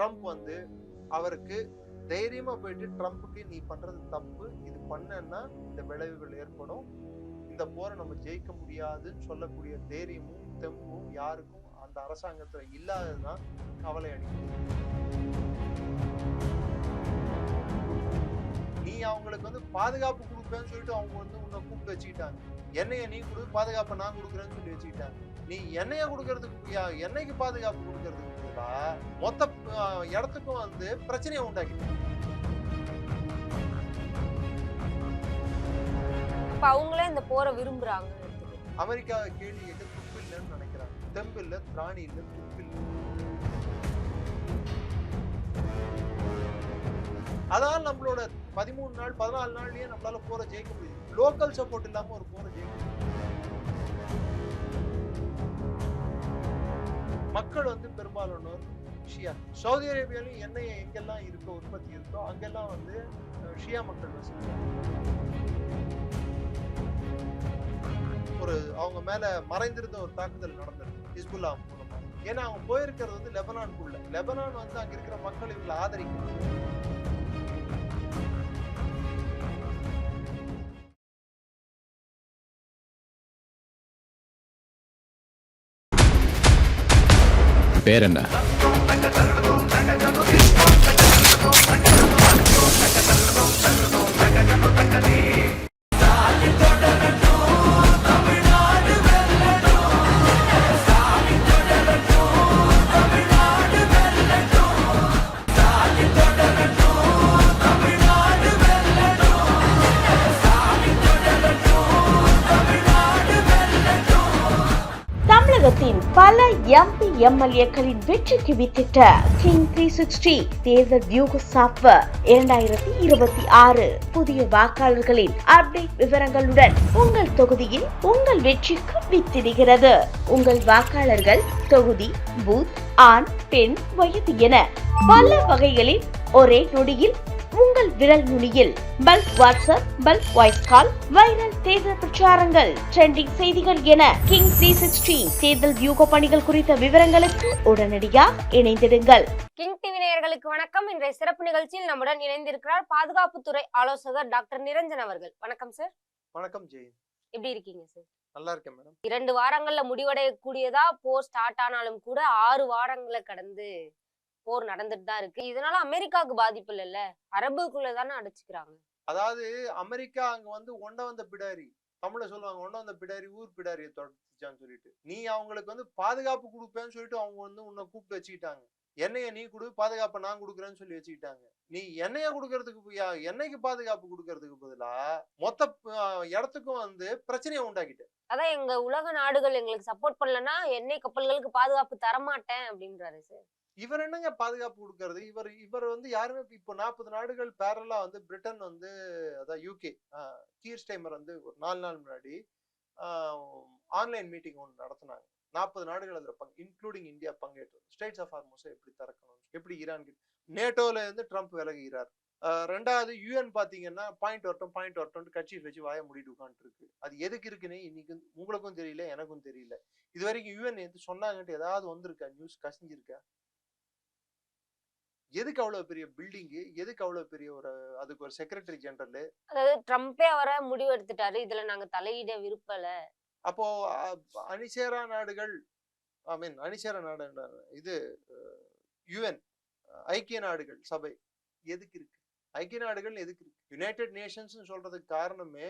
Trump வந்து அவருக்கு தைரியமா போயிட்டு ட்ரம்ப்புக்கு நீ பண்றது தப்பு, இது பண்ணன்னா இந்த விளைவுகள் ஏற்படும், இந்த போரை நம்ம ஜெயிக்க முடியாதுன்னு சொல்லக்கூடிய தைரியமும் தெம்பும் யாருக்கும் அந்த அரசாங்கத்துல இல்லாததுதான் கவலை அளிக்குது. நீ அவங்களுக்கு வந்து பாதுகாப்பு கொடுப்பேன்னு சொல்லிட்டு அவங்க வந்து உன்னை கூப்பிட்டு வச்சுக்கிட்டாங்க. எண்ணெயை நீ கொடு, பாதுகாப்பை நான் கொடுக்குறேன்னு சொல்லி வச்சுக்கிட்டாங்க. நீ எண்ணெயை கொடுக்கறதுக்கு எண்ணெய்க்கு பாதுகாப்பு கொடுக்கறதுக்கு பதிலா மொத்த இடத்துக்கும் வந்து பிரச்சனையை உண்டாக்கிட்டாங்க. அவங்களே இந்த போரை விரும்புறாங்க. அமெரிக்கா கேள்வி கேட்க துப்பு இல்லைன்னு நினைக்கிறாங்க. தெம்பு இல்ல, திராணி இல்ல, துப்பு இல்ல. அதனால நம்மளோட 13 நாள் 14 நாள்லயே நம்மளால போரை ஜெயிக்க முடியுது. லோக்கல் சப்போர்ட் இல்லாம ஒரு போரை ஜெயிக்க முடியும். மக்கள் வந்து பெரும்பாலானோர் ஷியா. சவுதி அரேபியாலையும் எண்ணெய் எங்கெல்லாம் இருக்கோ, உற்பத்தி இருக்கோ அங்கெல்லாம் வந்து ஷியா மக்கள் வசிக்கிறாங்க. ஒரு அவங்க மேல மறைந்திருந்த ஒரு தாக்குதல் நடந்திருக்கு ஹிஸ்புல்லா மூலமா. ஏன்னா அவங்க போயிருக்கிறது வந்து லெபனானுக்குள்ள. லெபனான் வந்து அங்க இருக்கிற மக்கள் இவங்களை ஆதரிக்கிறாங்க. பேர் என்ன? தமிழகத்தின் பல எம்பி எம்எல்ஏக்களின் வெற்றிக்கு வித்திட்ட கிங் 360 தேர்தல் வியூக சாப்ட்வேர் 2026 புதிய வாக்காளர்களின் அப்டேட் விவரங்களுடன் உங்கள் தொகுதியில் உங்கள் வெற்றிக்கு வித்திடுகிறது. உங்கள் வாக்காளர்கள் தொகுதி, பூத், ஆண், பெண், வயது என பல வகைகளில் ஒரே நொடியில் உங்கள் விரல் நுனியில் bulk WhatsApp, bulk voice call, viral தேர்தல் பிரச்சாரங்கள், ட்ரெண்டிங் செய்திகள் என கிங் 360 தேர்தல் வியூக பணிகள் குறித்த விவரங்களுக்கு உடனடியாக இணைந்திடுங்கள். கிங் டிவி நேயர்களுக்கு வணக்கம். இன்றைய சிறப்பு நிகழ்ச்சியில் நம்முடன் இணைந்திருக்கிறார் பாதுகாப்புத்துறை ஆலோசகர் டாக்டர் நிரஞ்சன் அவர்கள். வணக்கம் சார். வணக்கம் ஜெய். எப்படி இருக்கீங்க சார்? நல்லா இருக்கேன் மேடம். 2 வாரங்கள்ல முடிவடையக்கூடியதா போர் ஸ்டார்ட் ஆனாலும் கூட 6 வாரங்களை கடந்து போர் நடந்துட்டு தான் இருக்கு. இதனால அமெரிக்காவுக்கு பாதிப்பு இல்லைல்ல, அரபுக்குள்ளதானே அடைச்சுக்கிறாங்க. அதாவது அமெரிக்கா அங்க வந்து ஒண்ட வந்த பிடாரி, தமிழ்ல சொல்லுவாங்க, ஒண்ட வந்த பிடாரி ஊர் பிடாரியை தொடர்ச்சான்னு சொல்லிட்டு, நீ அவங்களுக்கு வந்து பாதுகாப்பு கொடுப்பேன்னு சொல்லிட்டு அவங்க வந்து உன்னை கூப்பிட்டு வச்சுக்கிட்டாங்க. எண்ணெயை நீ கொடு, பாதுகாப்பை நான் கொடுக்குறேன்னு சொல்லி வச்சுக்கிட்டாங்க. நீ எண்ணெயை கொடுக்கறதுக்கு எண்ணெய்க்கு பாதுகாப்பு கொடுக்கறதுக்கு பதிலா மொத்த இடத்துக்கும் வந்து பிரச்சனையை உண்டாக்கிட்டு, அதான் எங்க உலக நாடுகள் எங்களுக்கு சப்போர்ட் பண்ணலன்னா எண்ணெய் கப்பல்களுக்கு பாதுகாப்பு தரமாட்டேன் அப்படின்றாரு சார். இவர் என்னங்க பாதுகாப்பு கொடுக்கறது? இவர் வந்து யாருமே இப்போ 40 நாடுகள் பேரலா வந்து பிரிட்டன் வந்து, அதான் யூகே கீர் ஸ்டைமர் வந்து ஒரு 4 நாள் முன்னாடி ஆன்லைன் மீட்டிங் ஒன்று நடத்தினாங்க. 40 நாடுகள் அதில் இன்க்ளூடிங் இந்தியா பங்கேற்று ஸ்டேட்ஸ் ஆஃப் ஹார்மோஸை எப்படி திறக்கணும், எப்படி ஈரான் நேட்டோல இருந்து ட்ரம்ப் விலகுகிறார். ரெண்டாவது யூஎன் பாத்தீங்கன்னா பாயிண்ட் வரட்டும் கட்சி வச்சு வாய மூடிட்டு உட்காந்துட்டு இருக்கு. அது எதுக்கு இருக்குன்னு இன்னைக்கு உங்களுக்கும் தெரியல, எனக்கும் தெரியல. இது வரைக்கும் யூஎன் எது சொன்னாங்கன்ட்டு ஏதாவது வந்திருக்கா, நியூஸ் கசிஞ்சிருக்கா? எதுக்கு அவ்வளவு பெரிய பில்டிங், எதுக்கு அவ்வளவு பெரிய ஒரு அதுக்கு ஒரு செக்ரட்டரி ஜெனரல்? அதாவது ட்ரம்பே அவரை முடிவு எடுத்துட்டாரு, இதுல நாங்க தலையிட விருப்பல. அப்போ அணிசேரா நாடுகள், அணிசேரா நாடு இது யுஎன் ஐக்கிய நாடுகள் சபை எதுக்கு இருக்கு? ஐக்கிய நாடுகள் எதுக்கு இருக்கு? யுனைடெட் நேஷன்ஸ் சொல்றதுக்கு காரணமே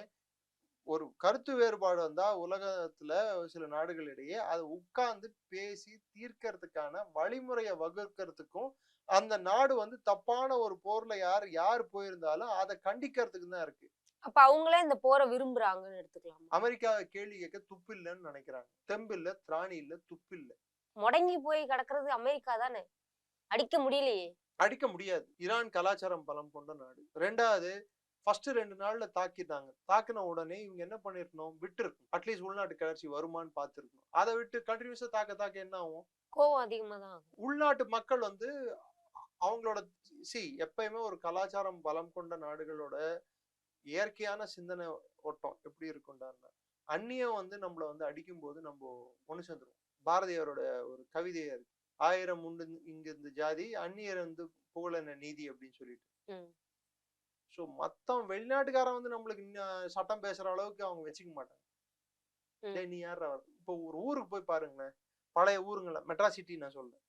ஒரு கருத்து வேறுபாடு வந்தா உலகத்துல சில நாடுகளிடையே அதை உட்கார்ந்து பேசி தீர்க்கறதுக்கான வழிமுறையை வகுக்கிறதுக்கும், அந்த நாடு வந்து தப்பான ஒரு போர்ல யார் போயிருந்தாலும் அதை கண்டிக்கிறதுக்கு தான் இருக்கு. அப்ப அவங்களே இந்த போரை விரும்புறாங்கன்னு எடுத்துக்கலாம். அமெரிக்கா கேள்வி கேட்க துப்பு இல்லைன்னு நினைக்கிறாங்க. தெம்பு இல்ல, திராணி இல்ல, துப்பு இல்ல. முடங்கி போய் கிடக்குறது அமெரிக்கா தானே, அடிக்க முடியலையே. அடிக்க முடியாது. ஈரான் கலாச்சாரம் பலம் கொண்ட நாடு. ரெண்டாவது, ஃபர்ஸ்ட் 2 நாள்ல தாக்கிட்டாங்க. தாக்கின உடனே இவங்க என்ன பண்ணிருக்கணும், விட்டு இருக்கணும். அட்லீஸ்ட் உள்நாட்டு கிளர்ச்சி வருமானு பார்த்துருக்கணும். அதை விட்டு கண்டினியூஸா தாக்க என்ன ஆகும்? கோவம் அதிகமா தான் ஆகும். உள்நாட்டு மக்கள் வந்து அவங்களோட எப்பயுமே ஒரு கலாச்சாரம் பலம் கொண்ட நாடுகளோட இயற்கையான சிந்தனை ஓட்டம் எப்படி இருக்கும்டான்னா, அந்நியம் வந்து நம்மள வந்து அடிக்கும் போது நம்ம ஒண்ணு சேர்ந்துருவோம். பாரதியாரோட ஒரு கவிதையா இருக்கு, 1000 உண்டு இங்க இந்த ஜாதி, அந்நியர் வந்து புகழென்ன நீதி அப்படின்னு சொல்லிட்டு. ஸோ மொத்தம் வெளிநாட்டுக்காரன் வந்து நம்மளுக்கு சட்டம் பேசுற அளவுக்கு அவங்க வச்சுக்க மாட்டாங்க. நீ யார்? இப்போ ஒரு ஊருக்கு போய் பாருங்களேன், பழைய ஊருங்கள மெட்ராசிட்டி நான் சொல்றேன்,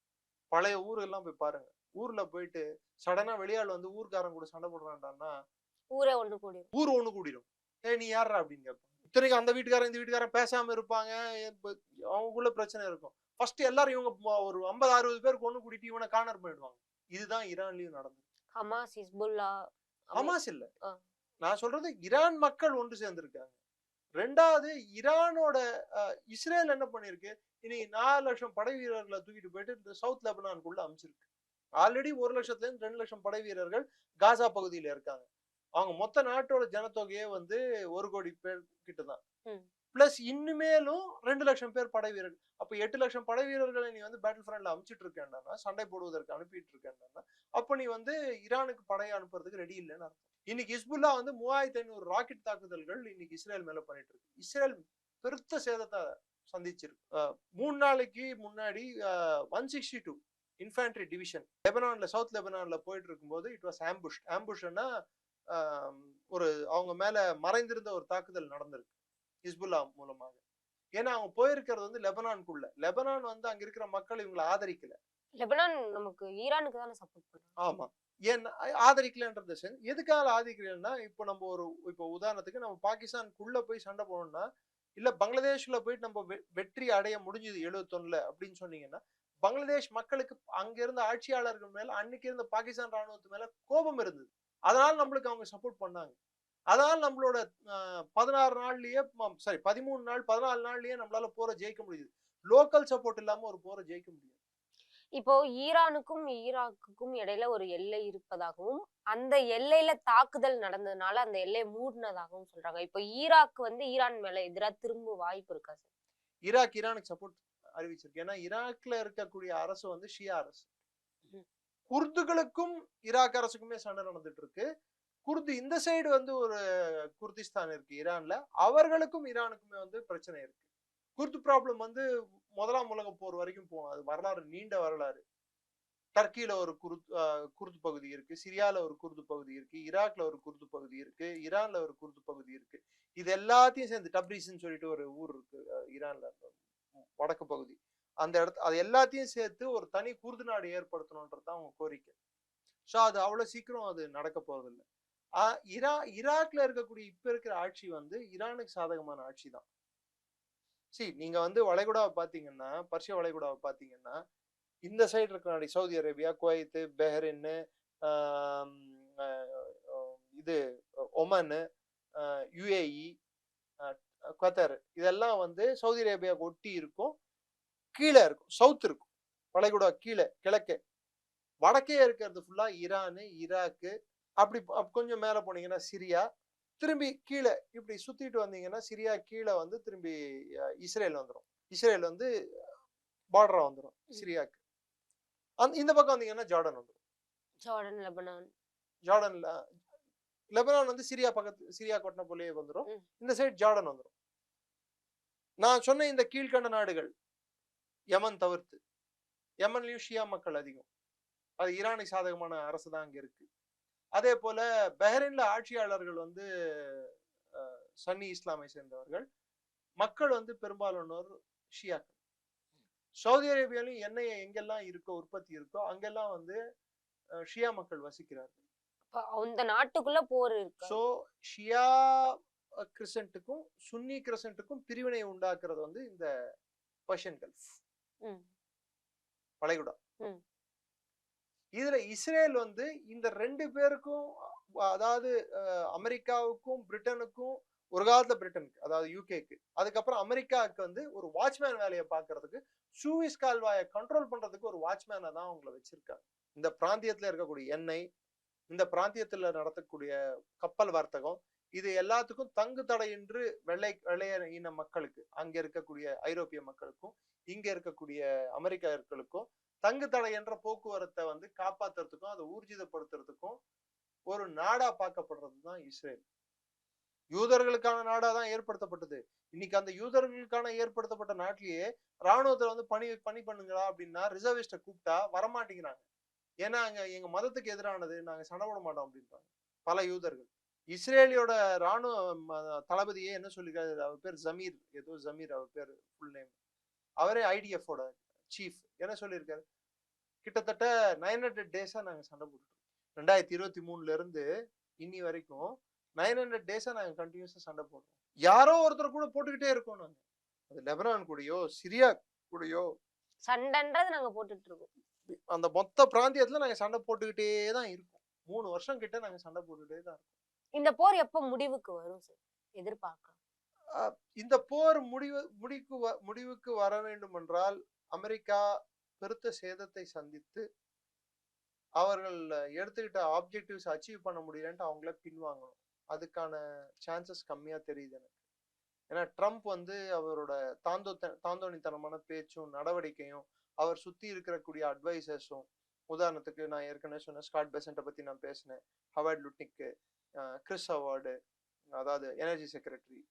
பழைய ஊரெல்லாம் போய் பாருங்க. ஊர்ல போயிட்டு சடனா வெளியாள் வந்து ஊர்க்காரன் கூட சண்டை போடுறான்டான்னா ஊரே ஒண்ணு கூடிடும். ஊர் ஒண்ணு கூடிடும். நீ யாரா அப்படின்னு கேட்பாங்க. இத்தனைக்கும் அந்த வீட்டுக்காரன் இந்த வீட்டுக்காரன் பேசாம இருப்பாங்க, அவங்களுக்குள்ள பிரச்சனை இருக்கும். ஃபர்ஸ்ட் எல்லாரும் இவங்க ஒரு 50-60 பேருக்கு ஒண்ணு கூட்டிட்டு இவனை கார்னர் பண்ணிடுவாங்க. இதுதான் ஈரான்லயும் நடந்தது. Hamas, Hezbollah. ஹமாஸ் இல்ல, நான் சொல்றது ஈரான் மக்கள் ஒன்று சேர்ந்திருக்காங்க. ரெண்டாவது ஈரானோட இஸ்ரேல் என்ன பண்ணிருக்கு, இனி 4 லட்சம் படை வீரர்களை தூக்கிட்டு போயிட்டு இந்த சவுத் லெபனானுக்குள்ள அமைச்சிருக்கு. ஆல்ரெடி 1 லட்சத்துல இருந்து 2 லட்சம் படை வீரர்கள் காசா பகுதியில இருக்காங்க. அவங்க மொத்த நாட்டோட ஜனத்தொகையே வந்து 1 கோடி பேர் கிட்டதான். பிளஸ் இன்னுமேலும் 2 லட்சம் பேர் படை வீரர்கள். அப்ப 8 லட்சம் படை வீரர்களை நீ வந்து பேட்டில் ஃப்ரண்ட்ல அனுப்பிச்சிட்டு இருக்கேன்னா, சண்டை போடுவதற்கு அனுப்பிட்டு இருக்கேன்னா, அப்ப நீ வந்து ஈரானுக்கு படையை அனுப்புறதுக்கு ரெடி இல்லைன்னு அர்த்தம். இன்னைக்கு ஹிஸ்புல்லா வந்து 3500 ராக்கெட் தாக்குதல்கள் இன்னைக்கு இஸ்ரேல் மேல பண்ணிட்டு இருக்கு. இஸ்ரேல் பெருத்த சேதத்தை சந்திச்சிருக்கு. 3 நாளைக்கு முன்னாடி 162 இன்ஃபேண்ட்ரி டிவிஷன் லெபனான்ல, சவுத் லெபனான்ல போயிட்டு இருக்கும்போது இட் வாஸ் ஆம்புஷ். ஆம்புஷ்னா ஒரு அவங்க மேல மறைந்திருந்த ஒரு தாக்குதல் நடந்திருக்கு ஹிஸ்புல்லா மூலமாக. ஏன்னா அவங்க போயிருக்கிறது வந்து லெபனானுக்குள்ள. லெபனான் வந்து அங்க இருக்கிற மக்கள் இவங்களை ஆதரிக்கல. லெபனான் நமக்கு ஈரானுக்கு தானே சப்போர்ட் பண்ணும். ஆமா, ஏன் ஆதரிக்கலன்றது எதுக்காக ஆதரிக்கலன்னா, இப்போ நம்ம இப்போ உதாரணத்துக்கு நம்ம பாகிஸ்தானுக்குள்ள போய் சண்டை போனோம்னா, இல்ல பங்களாதேஷ்ல போயிட்டு நம்ம வெற்றி அடைய முடிஞ்சது 71ல அப்படின்னு சொன்னீங்கன்னா, பங்களாதேஷ் மக்களுக்கு அங்க இருந்த ஆட்சியாளர்கள் மேல, அன்னைக்கு இருந்த பாகிஸ்தான் ராணுவத்து மேல கோபம் இருந்தது. அதனால நம்மளுக்கு அவங்க சப்போர்ட் பண்ணாங்க. அதனால நம்மளோட 16 நாள்லயே 13 நாள் 14 நாள்லயே நம்மளால போரை ஜெயிக்க முடியுது. லோக்கல் சப்போர்ட் இல்லாம ஒரு போரை ஜெயிக்க முடியாது. இப்போ ஈரானுக்கும் ஈராக்குக்கும் இடையில ஒரு எல்லை இருப்பதாகவும், அந்த எல்லையில தாக்குதல் நடந்ததுனால அந்த எல்லையை மூடினதாகவும் சொல்றாங்க. இப்போ ஈராக் வந்து ஈரான் மேல எதிரா திரும்ப வாய்ப்பு இருக்கா சார்? ஈரானுக்கு சப்போர்ட் அறிவிச்சிருக்கு. ஏன்னா ஈராக்ல இருக்கக்கூடிய அரசு வந்து ஷியா அரசு. குர்துகளுக்கும் ஈராக் அரசுக்குமே சண்டை நடந்துட்டு இருக்கு. குர்து இந்த சைடு வந்து ஒரு குர்திஸ்தான் இருக்கு ஈரான்ல, அவர்களுக்கும் ஈரானுக்குமே வந்து பிரச்சனை இருக்கு. குர்து ப்ராப்ளம் வந்து 1ஆம் உலக போர் வரைக்கும் போகும். அது வரலாறு, நீண்ட வரலாறு. டர்க்கியில ஒரு குர்து பகுதி இருக்கு, சிரியால ஒரு குர்து பகுதி இருக்கு, ஈராக்ல ஒரு குர்து பகுதி இருக்கு, ஈரான்ல ஒரு குர்து பகுதி இருக்கு. இது எல்லாத்தையும் சேர்ந்து டப்ரிஸ்ன்னு சொல்லிட்டு ஒரு ஊர் இருக்கு ஈரான்ல, வடக்கு பகுதி. அந்த இடத்து அது எல்லாத்தையும் சேர்த்து ஒரு தனி குர்து நாடு ஏற்படுத்தணும்ன்றதுதான் அவங்க கோரிக்கை. ஸோ அது அவ்வளவு சீக்கிரம் அது நடக்க போறதில்லை. ஈராக்ல இருக்கக்கூடிய இப்ப இருக்கிற ஆட்சி வந்து ஈரானுக்கு சாதகமான ஆட்சி தான். நீங்க வந்து வளைகுடாவை பாத்தீங்கன்னா, பர்ஷிய வளைகுடாவை பாத்தீங்கன்னா, இந்த சைடு இருக்கிற நாடு சவுதி அரேபியா, குவைத், பஹ்ரைன், இது ஒமன், யுஏஇ, கத்தார், இதெல்லாம் வந்து சவுதி அரேபியாவுக்கு ஒட்டி இருக்கும். கீழே இருக்கும், சவுத் இருக்கும், வளைகுடா கீழே கிழக்கே. வடக்கே இருக்கிறது ஃபுல்லா ஈரானு, ஈராக்கு. அப்படி கொஞ்சம் மேல போனீங்கன்னா சிரியா, திரும்பி கீழே இப்படி சுத்திட்டு வந்தீங்கன்னா சிரியா கீழே வந்து திரும்பி இஸ்ரேல் வந்துடும். இஸ்ரேல் வந்து பார்டரா வந்துடும் சிரியாக்கு. இந்த பக்கம் வந்தீங்கன்னா ஜார்டன் வந்துடும். Jordan, Lebanon. ஜார்டன்ல லெபனான் வந்து சிரியா பக்கத்து, சிரியா கொட்டின போலயே வந்துடும். இந்த சைடு ஜார்டன் வந்துடும். நான் சொன்ன இந்த கீழ்கண்ட நாடுகள் யமன் தவிர்த்து, யமன்லயும் ஷியா மக்கள் அதிகம். அது ஈரானுக்கு சாதகமான அரசு தான் அங்க இருக்கு. அதே போல பஹ்ரைன்ல ஆட்சியாளர்கள் வந்து சன்னி இஸ்லாமை சேர்ந்தவர்கள். மக்கள் வந்து பெரும்பாலானோர் ஷியாக்கள். சவுதி அரேபியாலையும் எண்ணெய் எங்கெல்லாம் இருக்கோ, உற்பத்தி இருக்கோ, அங்கெல்லாம் வந்து ஷியா மக்கள் வசிக்கிறார்கள். அந்த நாட்டுக்குள்ள போர் இருக்கு. சோ ஷியா கிறிஸ்டன்ட்டுக்கும் சுன்னி கிறிஸ்டன்ட்டுக்கும் பிரிவினை உண்டாக்குறது வந்து இந்த பர்ஷியன் கல்ஃப், வளைகுடா. இதுல இஸ்ரேல் வந்து இந்த 2 பேருக்கும், அதாவது அமெரிக்காவுக்கும் பிரிட்டனுக்கும், ஒரு காலத்துல பிரிட்டனுக்கு, அதாவது யூகேக்கு, அதுக்கப்புறம் அமெரிக்காவுக்கு வந்து ஒரு வாட்ச்மேன் வேலையை பார்க்கறதுக்கு, சூயிஸ் கால்வாயை கண்ட்ரோல் பண்றதுக்கு ஒரு வாட்ச்மேனை தான் அவங்களை வச்சிருக்காங்க. இந்த பிராந்தியத்துல இருக்கக்கூடிய எண்ணெய், இந்த பிராந்தியத்துல நடத்தக்கூடிய கப்பல் வர்த்தகம், இது எல்லாத்துக்கும் தங்கு தடையின்றி வெள்ளைய இன மக்களுக்கு, அங்க இருக்கக்கூடிய ஐரோப்பிய மக்களுக்கும் இங்க இருக்கக்கூடிய அமெரிக்கர்களுக்கும் தங்கு தடை என்ற போக்குவரத்தை வந்து காப்பாத்துறதுக்கும் அதை ஊர்ஜிதப்படுத்துறதுக்கும் ஒரு நாடா பார்க்கப்படுறது தான் இஸ்ரேல். யூதர்களுக்கான நாடா தான் ஏற்படுத்தப்பட்டது. இன்னைக்கு அந்த யூதர்களுக்கான ஏற்படுத்தப்பட்ட நாட்டிலேயே ராணுவத்துல வந்து பணி பண்ணுங்களா அப்படின்னா ரிசர்விஸ்ட கூப்பிட்டா வரமாட்டேங்கிறாங்க. ஏன்னா எங்க மதத்துக்கு எதிரானது, நாங்க சண்டை போட மாட்டோம் அப்படின்றாங்க பல யூதர்கள். இஸ்ரேலியோட ராணுவ தளபதியே என்ன சொல்லிருக்காரு, அவர் பேர் ஜமீர், ஏதோ ஜமீர் அவர் பேர் ஃபுல் நேம், அவரே ஐடிஎஃபோட சீஃப், என்ன சொல்லியிருக்காரு, கிட்டத்தட்ட 900 டேஸா நாங்க சண்டை போட்டுருக்கோம். 2023 இருந்து இன்னி வரைக்கும் 900 டேஸா நாங்க கண்டினியூஸா சண்டை போடுறோம். யாரோ ஒருத்தர் கூட போட்டுக்கிட்டே இருக்கோம் நாங்க. அது லெபனான் கூடயோ சிரியா கூடயோ சண்டைன்றது நாங்க போட்டுட்டு இருக்கோம். அந்த மொத்த பிராந்தியத்துல நாங்க சண்டை போட்டுக்கிட்டே தான் இருக்கோம். 3 வருஷம் கிட்ட நாங்க சண்டை போட்டுக்கிட்டே தான் இருக்கோம். இந்த போர் எப்ப முடிவுக்கு வரும் சார் எதிர்பார்க்கலாம்? இந்த போர் முடிவுக்கு வர வேண்டும் என்றால் அமெரிக்கா பெருத்த சேதத்தை சந்தித்து அவர்கள் எடுத்துக்கிட்ட ஆப்ஜெக்டிவ்ஸ் அச்சீவ் பண்ண முடியலன்ட்டு அவங்கள பின்வாங்கணும். அதுக்கான சான்சஸ் கம்மியா தெரியுது எனக்கு. ஏன்னா ட்ரம்ப் வந்து அவரோட தாந்தோணித்தனமான பேச்சும் நடவடிக்கையும், அவர் சுத்தி இருக்கக்கூடிய அட்வைசர்ஸும், உதாரணத்துக்கு நான் ஏற்கனவே சொன்ன ஸ்காட் பெசன்ட்டை பத்தி நான் பேசினேன், ஹவார்ட் லுட்னிக்கு, கிறிஸ் ஹவார்டு, அதாவது எனர்ஜி செக்ரட்டரி,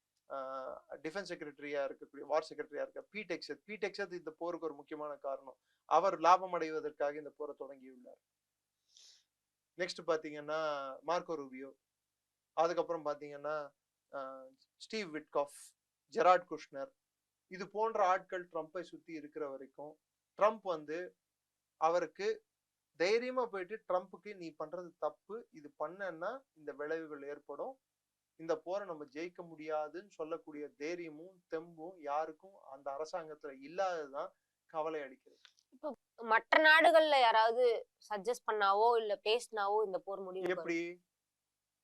டிஃபென்ஸ் செக்ரட்டரியா இருக்கக்கூடிய, வார் செக்ரட்டரியா இருக்க பீடெக்ஸத் இந்த போருக்கு ஒரு முக்கியமான காரணம். அவர் லாபம் அடைவதற்காக இந்த போரை தொடங்கியுள்ளார். நெக்ஸ்ட் பாத்தீங்கன்னா மார்க்கோ ரூபியோ, அதுக்கப்புறம் பாத்தீங்கன்னா ஸ்டீவ் விட்காஃப், ஜெரார்ட் குஷ்னர், இது போன்ற ஆட்கள் ட்ரம்ப்பை சுத்தி இருக்கிற வரைக்கும் ட்ரம்ப் வந்து அவருக்கு தைரியமா போயிட்டு ட்ரம்ப்புக்கு நீ பண்றது தப்பு, இது பண்ணன்னா இந்த விளைவுகள் ஏற்படும், இந்த போரை நம்ம ஜெயிக்க முடியாதுன்னு சொல்லக்கூடிய தைரியமும் தெம்பும் யாருக்கும் அந்த அரசாங்கத்துல இல்லாததுதான் கவலை அளிக்கிறது. இப்போ மற்ற நாடுகள்ல யாராவது சஜஸ்ட் பண்ணாவோ இல்ல பேசினாவோ இந்த போர் முடிவு எப்படி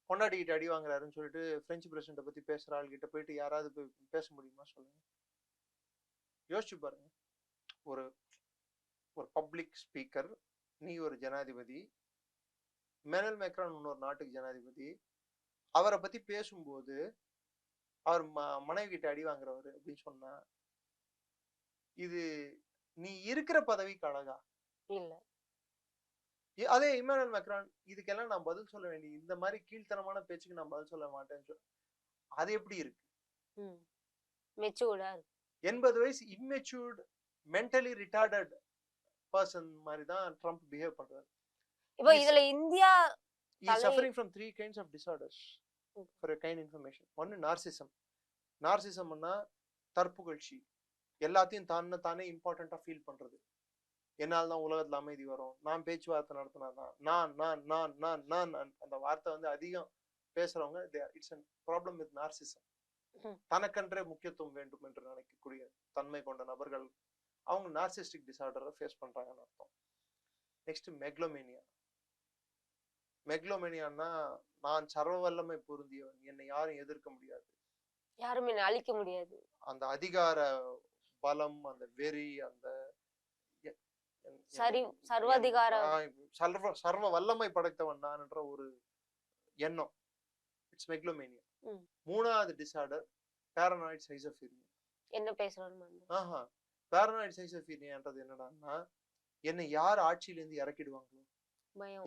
பொண்டாட்டிக்கிட்ட அடி வாங்குறாருன்னு சொல்லிட்டு பிரெஞ்சு பிரசிடண்ட பத்தி பேசுற ஆள்கிட்ட போயிட்டு யாராவது போய் பேச முடியுமா சொல்லுங்க? யோசிச்சு பாருங்க. ஒரு பப்ளிக் ஸ்பீக்கர், நீ ஒரு ஜனாதிபதி, மெனல் மேக்ரான் இன்னொரு நாட்டுக்கு ஜனாதிபதி, அவரை பத்தி பேசும்போது அவர் மனைவி கிட்ட அடி வாங்குறவரு அப்படின்னு சொன்னா இது நீ இருக்கிற பதவிக்கு அழகா இல்ல? அதே இமானுவேல் மேக்ரான், இதுக்கெல்லாம் நான் பதில் சொல்ல வேண்டிய, இந்த மாதிரி கீழ்த்தனமான பேச்சுக்கு நான் பதில் சொல்ல மாட்டேன்னு சொல்ல, அது எப்படி இருக்கு? மெச்சூர்டா இருக்கு. 80 வயசு இம்மெச்சூர்ட், மென்டலி ரிட்டார்டட் பர்சன் மாதிரி தான் ட்ரம்ப் பிஹேவ் பண்றாரு. இப்போ இதுல India is suffering from 3 kinds of disorders for a kind information. One, narcissism னா தற்புகழ்ச்சி, எல்லாத்தையும் தானே இம்பார்ட்டண்டா ஃபீல் பண்றது, என்னால் தான் உலகத்துல அமைதி வரும், நான் பேச்சுவார்த்தை நடத்தினாதான், நான் அந்த வார்த்தை வந்து அதிகம் பேசுறவங்க, it's a problem with narcissism. தனக்கென்றே முக்கியத்துவம் வேண்டும் என்று நினைக்கக்கூடிய தன்மை கொண்ட நபர்கள் அவங்க நார்சிஸ்டிக் டிசார்டரை ஃபேஸ் பண்றாங்கன்னு அர்த்தம். நெக்ஸ்ட் மெக்லோமேனியான்னா நான் சர்வ வல்லமை பொருந்தியவன், என்னை யாரும் எதிர்க்க முடியாது, யாரும் என்னை அழிக்க முடியாது, அந்த அதிகார பலம், அந்த வெறி, அந்த சர்வ வல்லமை படைத்தவன் நான் என்ற ஒரு எண்ணம், இட்ஸ் மெக்லோமேனியா. மூணாவது டிசார்டர் paranoid schizophrenia. என்ன பேசுறாங்க? paranoid schizophreniaன்றது என்னடான்னா, என்னை யார் ஆட்சியில இருந்து இறக்கிடுவாங்களோ,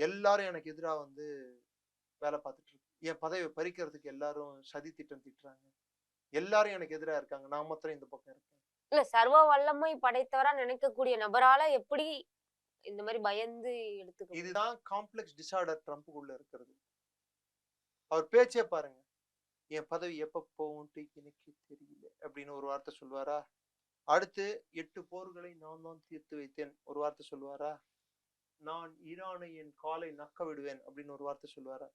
எல்லாரும் எனக்கு எதிரா வந்து வேலை பார்த்துட்டு இருக்கு, என் பதவியை பறிக்கிறதுக்கு எல்லாரும் சதி திட்டம் திட்டுறாங்க, எல்லாரும் எனக்கு எதிரா இருக்காங்க, நான் மாத்திரம் இந்த பக்கம் இருக்கேன். இல்ல, சர்வ வல்லமை படைத்தவரா நினைக்கக்கூடிய நபரால எப்படி இந்த மாதிரி பயந்து எடுத்துக்க? இதுதான் காம்ப்ளெக்ஸ் டிசார்டர் ட்ரம்ப்புக்குள்ள இருக்கிறது. அவர் பேச்சே பாருங்க, என் பதவி எப்ப போகும்ட்டு எனக்கு தெரியல அப்படின்னு ஒரு வார்த்தை சொல்லுவாரா? அடுத்து 8 போர்களை நான் தான் தீர்த்து வைத்தேன் ஒரு வார்த்தை சொல்லுவாரா? நான் ஈரானை என் காலை நக்க விடுவேன் அப்படின்னு ஒரு வார்த்தை சொல்லுவாரா?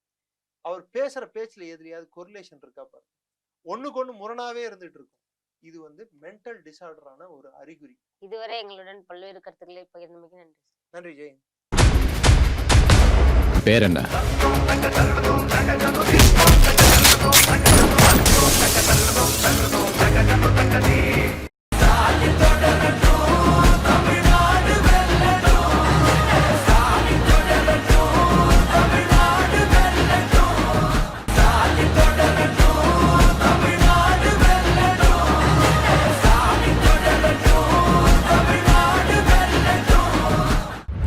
அவர் பேசுற பேச்சுல எதிரியாவது கொரிலேஷன் இருக்கா பாருங்க, ஒண்ணுக்கு ஒண்ணு முரணாவே இருந்துட்டு இருக்கும். இது வந்து மென்டல் டிசார்டரான ஒரு அறிகுறி. இதுவரை எங்களுடன் பல்வேறு கருத்துக்களை பகிர்ந்தமைக்கு நன்றி. நன்றி ஜெயின். பேர் என்ன?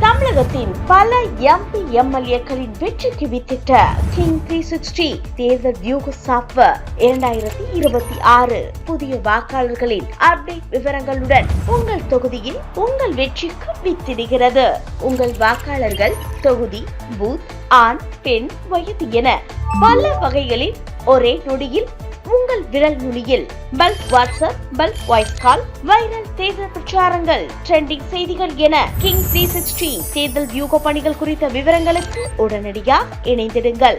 தமிழகத்தின் பல MP MLA-க்களின் வெற்றிக்கு வித்திட்ட கிங் 360 தேர்தல் வியூக சாப்ட்வேர் 2026 புதிய வாக்காளர்களின் அப்டேட் விவரங்களுடன் உங்கள் தொகுதியில் உங்கள் வெற்றிக்கு வித்திடுகிறது. உங்கள் வாக்காளர்கள் தொகுதி, பூத், ஆண், பெண், வயது என பல வகைகளில் ஒரே நொடியில் உங்கள் விரல் நுனியில் bulk WhatsApp, bulk voice call, viral தேர்தல் பிரச்சாரங்கள், ட்ரெண்டிங் செய்திகள் என கிங் 360 தேர்தல் வியூக பணிகள் குறித்த விவரங்களுக்கு உடனடியாக இணைந்திடுங்கள்.